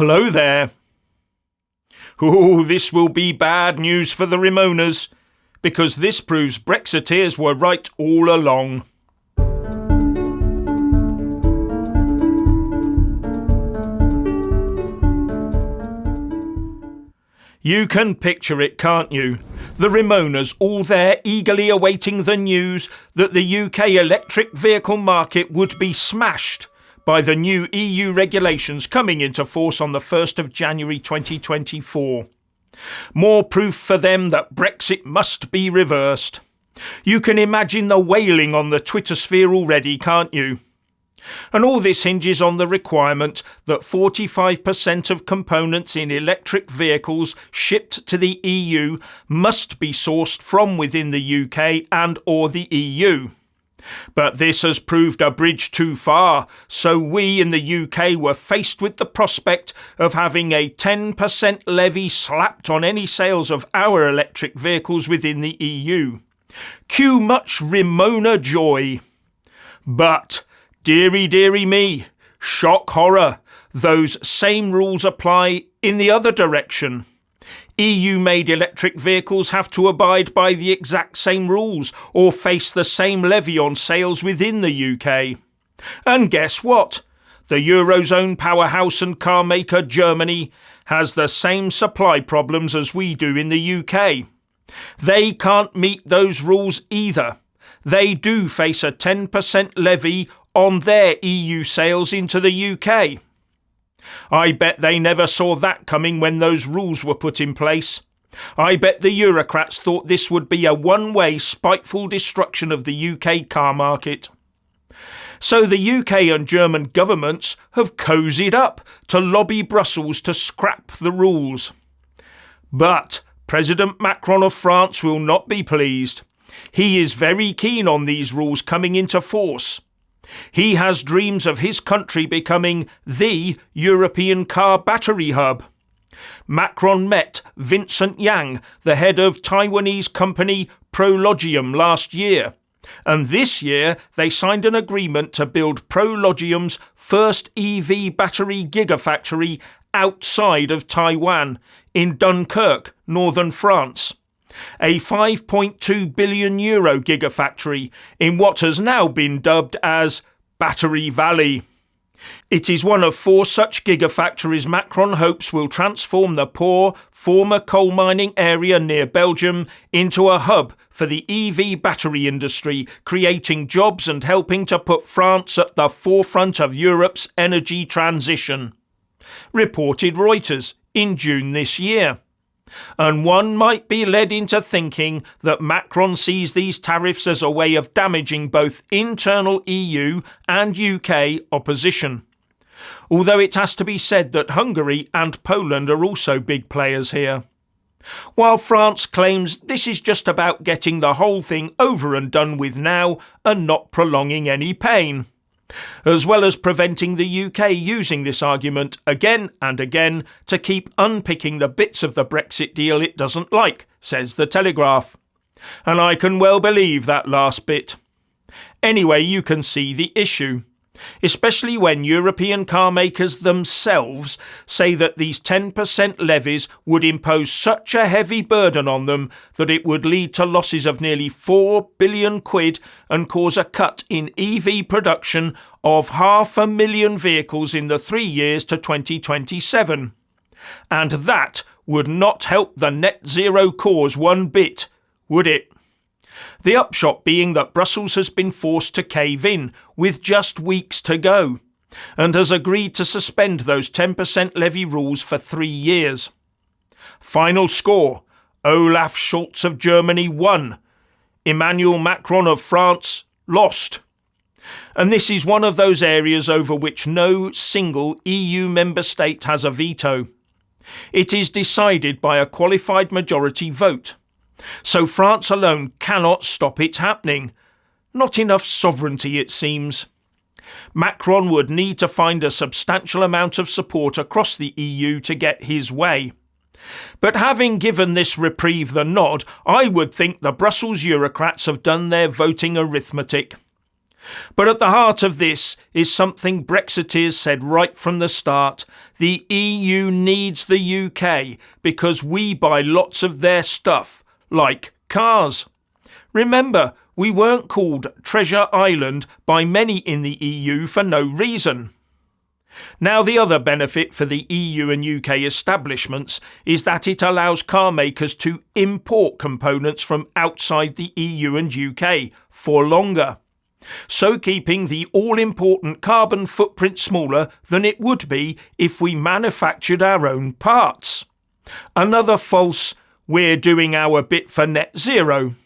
Hello there. Oh, this will be bad news for the Remoaners, because this proves Brexiteers were right all along. You can picture it, can't you? The Remoaners all there eagerly awaiting the news that the UK electric vehicle market would be smashed by the new EU regulations coming into force on the 1st of January 2024. More proof for them that Brexit must be reversed. You can imagine the wailing on the Twitter sphere already, can't you? And all this hinges on the requirement that 45% of components in electric vehicles shipped to the EU must be sourced from within the UK and or the EU. But this has proved a bridge too far, so we in the UK were faced with the prospect of having a 10% levy slapped on any sales of our electric vehicles within the EU. Cue much Remoaner joy. But dearie, dearie me, shock horror, those same rules apply in the other direction. EU-made electric vehicles have to abide by the exact same rules or face the same levy on sales within the UK. And guess what? The Eurozone powerhouse and car maker Germany has the same supply problems as we do in the UK. They can't meet those rules either. They do face a 10% levy on their EU sales into the UK. I bet they never saw that coming when those rules were put in place. I bet the Eurocrats thought this would be a one-way spiteful destruction of the UK car market. So the UK and German governments have cozied up to lobby Brussels to scrap the rules. But President Macron of France will not be pleased. He is very keen on these rules coming into force. He has dreams of his country becoming the European car battery hub. Macron met Vincent Yang, the head of Taiwanese company Prologium, last year. And this year they signed an agreement to build Prologium's first EV battery gigafactory outside of Taiwan, in Dunkirk, northern France. A €5.2 billion gigafactory in what has now been dubbed as Battery Valley. It is one of 4 such gigafactories Macron hopes will transform the poor, former coal mining area near Belgium into a hub for the EV battery industry, creating jobs and helping to put France at the forefront of Europe's energy transition. Reported Reuters in June this year. And one might be led into thinking that Macron sees these tariffs as a way of damaging both internal EU and UK opposition. Although it has to be said that Hungary and Poland are also big players here. While France claims this is just about getting the whole thing over and done with now and not prolonging any pain. As well as preventing the UK using this argument again and again to keep unpicking the bits of the Brexit deal it doesn't like, says the Telegraph. And I can well believe that last bit. Anyway, you can see the issue, especially when European car makers themselves say that these 10% levies would impose such a heavy burden on them that it would lead to losses of nearly £4 billion and cause a cut in EV production of 500,000 vehicles in the 3 years to 2027. And that would not help the net zero cause one bit, would it? The upshot being that Brussels has been forced to cave in with just weeks to go and has agreed to suspend those 10% levy rules for 3 years. Final score: Olaf Scholz of Germany won. Emmanuel Macron of France lost. And this is one of those areas over which no single EU member state has a veto. It is decided by a qualified majority vote. So France alone cannot stop it happening. Not enough sovereignty, it seems. Macron would need to find a substantial amount of support across the EU to get his way. But having given this reprieve the nod, I would think the Brussels Eurocrats have done their voting arithmetic. But at the heart of this is something Brexiteers said right from the start. The EU needs the UK because we buy lots of their stuff, like cars. Remember, we weren't called Treasure Island by many in the EU for no reason. Now, the other benefit for the EU and UK establishments is that it allows car makers to import components from outside the EU and UK for longer, so keeping the all-important carbon footprint smaller than it would be if we manufactured our own parts. Another false "we're doing our bit for net zero,"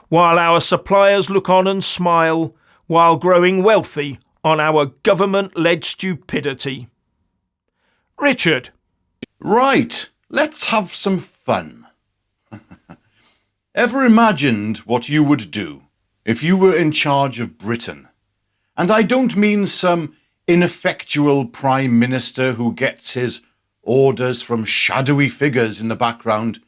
while our suppliers look on and smile while growing wealthy on our government-led stupidity. Richard. Right, let's have some fun. Ever imagined what you would do if you were in charge of Britain? And I don't mean some ineffectual Prime Minister who gets his orders from shadowy figures in the background,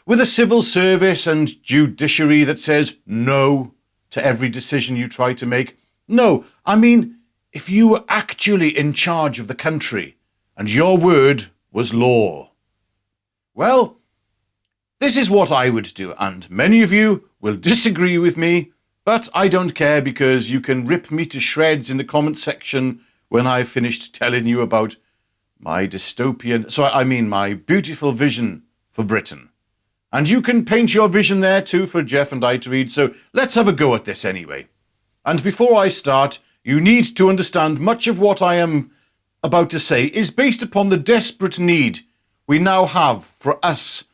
with a civil service and judiciary that says no to every decision you try to make. No, I mean, if you were actually in charge of the country and your word was law. Well, this is what I would do, and many of you will disagree with me, but I don't care because you can rip me to shreds in the comment section when I've finished telling you about my my beautiful vision for Britain. And you can paint your vision there too for Jeff and I to read, so let's have a go at this anyway. And before I start, you need to understand much of what I am about to say is based upon the desperate need we now have for us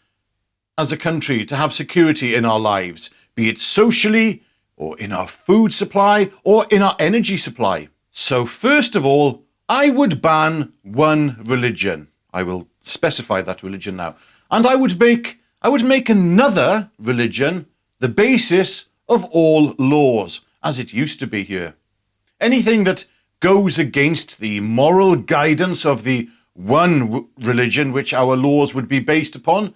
as a country to have security in our lives, be it socially, or in our food supply, or in our energy supply. So first of all, I would ban one religion. I will specify that religion now. And I would make another religion the basis of all laws, as it used to be here. Anything that goes against the moral guidance of the one religion which our laws would be based upon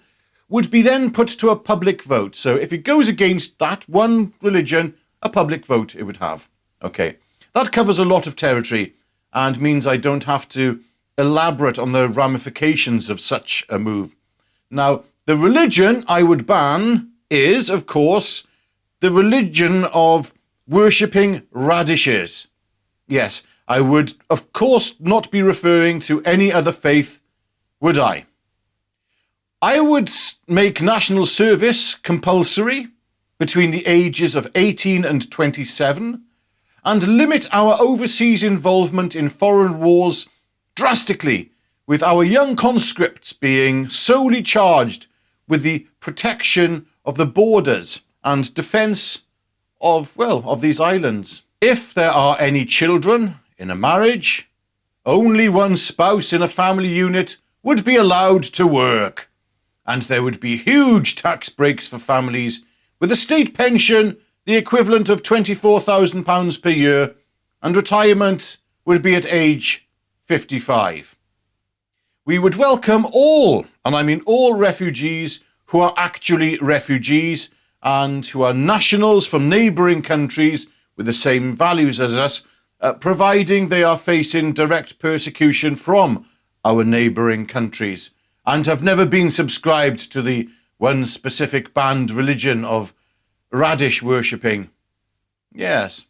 would be then put to a public vote. So if it goes against that one religion, a public vote it would have. Okay, that covers a lot of territory and means I don't have to elaborate on the ramifications of such a move. Now, the religion I would ban is, of course, the religion of worshipping radishes. Yes, I would, of course, not be referring to any other faith, would I? I would make national service compulsory between the ages of 18 and 27 and limit our overseas involvement in foreign wars drastically, with our young conscripts being solely charged with the protection of the borders and defence of these islands. If there are any children in a marriage, only one spouse in a family unit would be allowed to work, and there would be huge tax breaks for families with a state pension the equivalent of £24,000 per year, and retirement would be at age 55. We would welcome all, and I mean all refugees who are actually refugees and who are nationals from neighbouring countries with the same values as us, providing they are facing direct persecution from our neighbouring countries and have never been subscribed to the one specific banned religion of radish worshipping. Yes,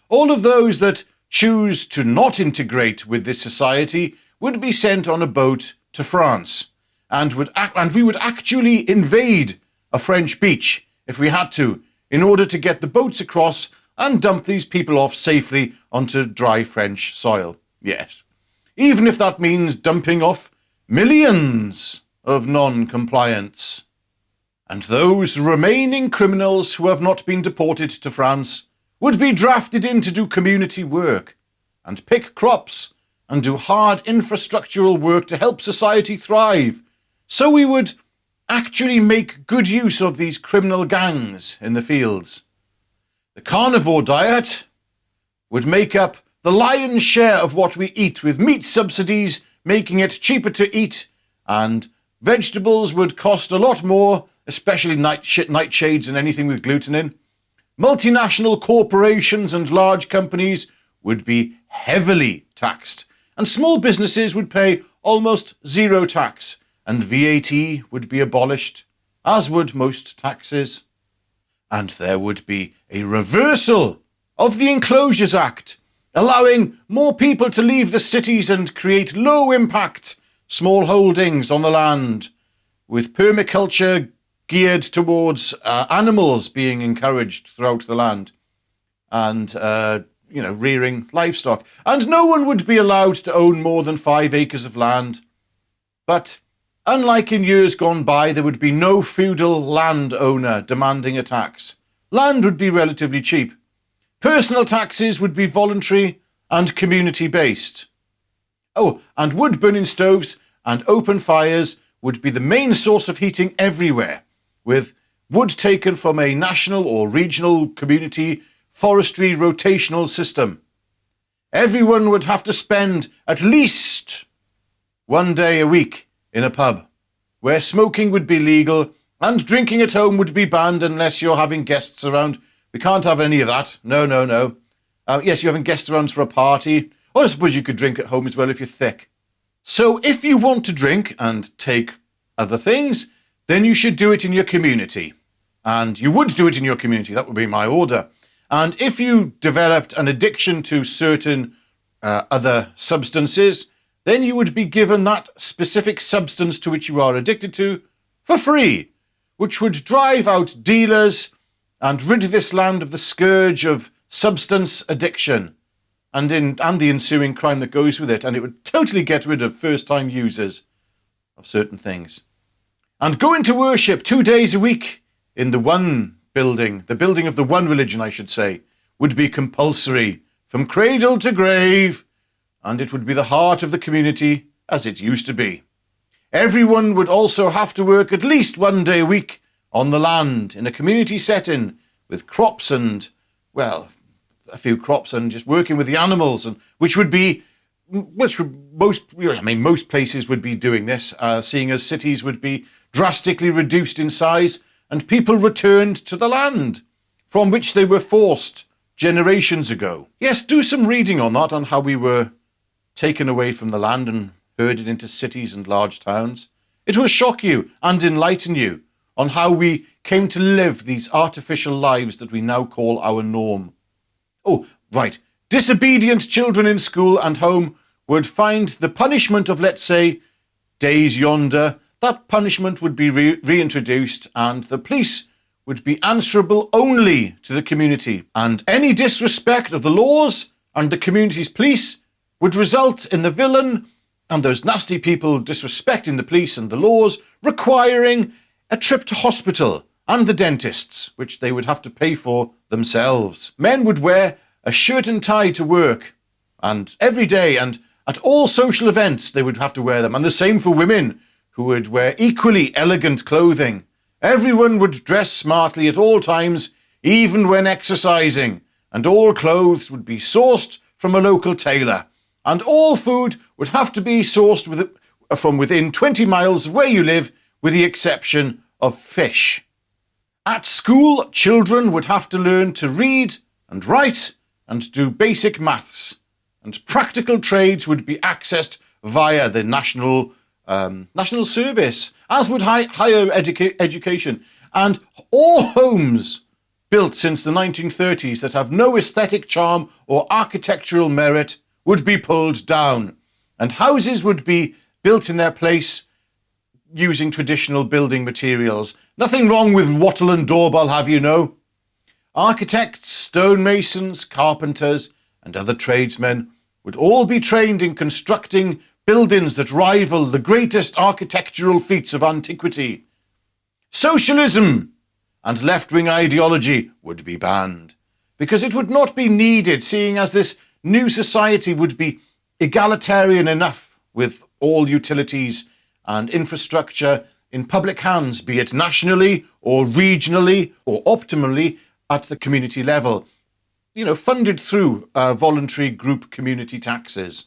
all of those that choose to not integrate with this society would be sent on a boat to France, and we would actually invade a French beach if we had to, in order to get the boats across and dump these people off safely onto dry French soil. Yes, even if that means dumping off millions of non-compliants. And those remaining criminals who have not been deported to France would be drafted in to do community work and pick crops and do hard infrastructural work to help society thrive. So we would actually make good use of these criminal gangs in the fields. The carnivore diet would make up the lion's share of what we eat, with meat subsidies making it cheaper to eat, and vegetables would cost a lot more, especially nightshades and anything with gluten in. Multinational corporations and large companies would be heavily taxed, and small businesses would pay almost zero tax, and VAT would be abolished, as would most taxes. And there would be a reversal of the Enclosures Act, allowing more people to leave the cities and create low-impact small holdings on the land, with permaculture geared towards animals being encouraged throughout the land, and rearing livestock. And no one would be allowed to own more than 5 acres of land. But unlike in years gone by, there would be no feudal landowner demanding a tax. Land would be relatively cheap. Personal taxes would be voluntary and community-based. Oh, and wood-burning stoves and open fires would be the main source of heating everywhere, with wood taken from a national or regional community forestry rotational system. Everyone would have to spend at least 1 day a week in a pub, where smoking would be legal and drinking at home would be banned unless you're having guests around. We can't have any of that. No. Yes, you're having guests around for a party. Or I suppose you could drink at home as well if you're thick. So if you want to drink and take other things, then you should do it in your community. And you would do it in your community. That would be my order. And if you developed an addiction to certain other substances, then you would be given that specific substance to which you are addicted to for free, which would drive out dealers and rid this land of the scourge of substance addiction and the ensuing crime that goes with it. And it would totally get rid of first-time users of certain things. And going to worship 2 days a week in the one building, the building of the one religion, I should say, would be compulsory from cradle to grave, and it would be the heart of the community as it used to be. Everyone would also have to work at least 1 day a week on the land in a community setting with crops and, well, a few crops and just working with the animals, and most places would be doing this, seeing as cities would be drastically reduced in size and people returned to the land from which they were forced generations ago. Yes, do some reading on that, on how we were taken away from the land and herded into cities and large towns. It will shock you and enlighten you on how we came to live these artificial lives that we now call our norm. Oh, right. Disobedient children in school and home would find the punishment of, let's say, days yonder. That punishment would be reintroduced, and the police would be answerable only to the community. And any disrespect of the laws and the community's police would result in the villain and those nasty people disrespecting the police and the laws requiring a trip to hospital and the dentists, which they would have to pay for themselves. Men would wear a shirt and tie to work, and every day, and at all social events they would have to wear them. And the same for women, who would wear equally elegant clothing. Everyone would dress smartly at all times, even when exercising, and all clothes would be sourced from a local tailor, and all food would have to be sourced from within 20 miles of where you live, with the exception of fish. At school, children would have to learn to read and write and do basic maths, and practical trades would be accessed via the national service, as would higher education. And all homes built since the 1930s that have no aesthetic charm or architectural merit would be pulled down, and houses would be built in their place using traditional building materials. Nothing wrong with wattle and daubal, have you know? Architects, stonemasons, carpenters, and other tradesmen would all be trained in constructing buildings that rival the greatest architectural feats of antiquity. Socialism and left-wing ideology would be banned, because it would not be needed, seeing as this new society would be egalitarian enough with all utilities and infrastructure in public hands, be it nationally or regionally or optimally at the community level, funded through voluntary group community taxes.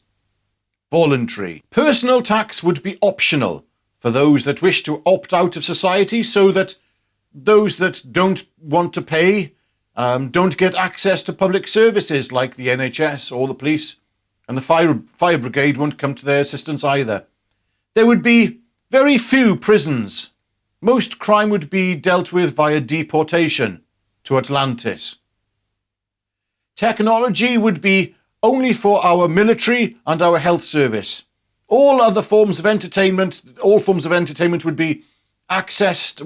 Voluntary. Personal tax would be optional for those that wish to opt out of society, so that those that don't want to pay don't get access to public services like the NHS or the police, and the fire brigade won't come to their assistance either. There would be very few prisons. Most crime would be dealt with via deportation to Atlantis. Technology would be only for our military and our health service. All forms of entertainment would be accessed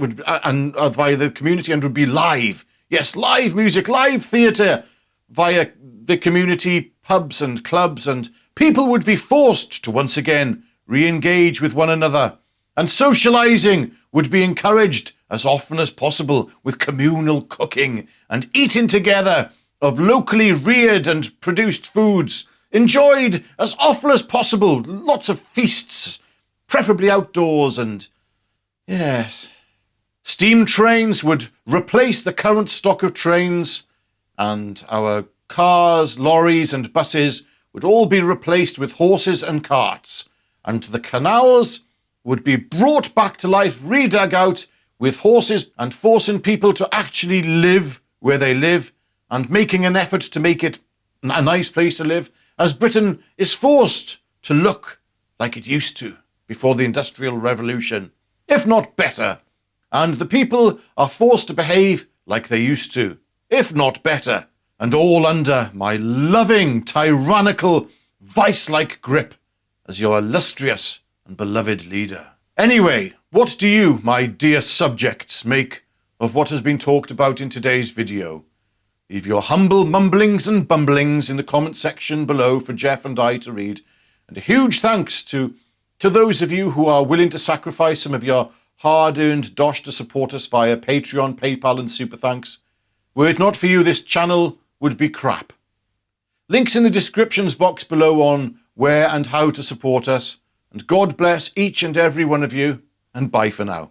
via the community and would be live. Yes, live music, live theatre via the community pubs and clubs, and people would be forced to once again re-engage with one another. And socialising would be encouraged as often as possible with communal cooking and eating together of locally reared and produced foods, enjoyed as often as possible, lots of feasts, preferably outdoors, and yes. Steam trains would replace the current stock of trains, and our cars, lorries and buses would all be replaced with horses and carts, and the canals would be brought back to life, redug out with horses, and forcing people to actually live where they live and making an effort to make it a nice place to live, as Britain is forced to look like it used to before the Industrial Revolution, if not better. And the people are forced to behave like they used to, if not better, and all under my loving, tyrannical, vice-like grip as your illustrious and beloved leader. Anyway, what do you, my dear subjects, make of what has been talked about in today's video? Leave your humble mumblings and bumblings in the comment section below for Jeff and I to read. And a huge thanks to those of you who are willing to sacrifice some of your hard-earned dosh to support us via Patreon, PayPal and Super Thanks. Were it not for you, this channel would be crap. Links in the descriptions box below on where and how to support us. And God bless each and every one of you, and bye for now.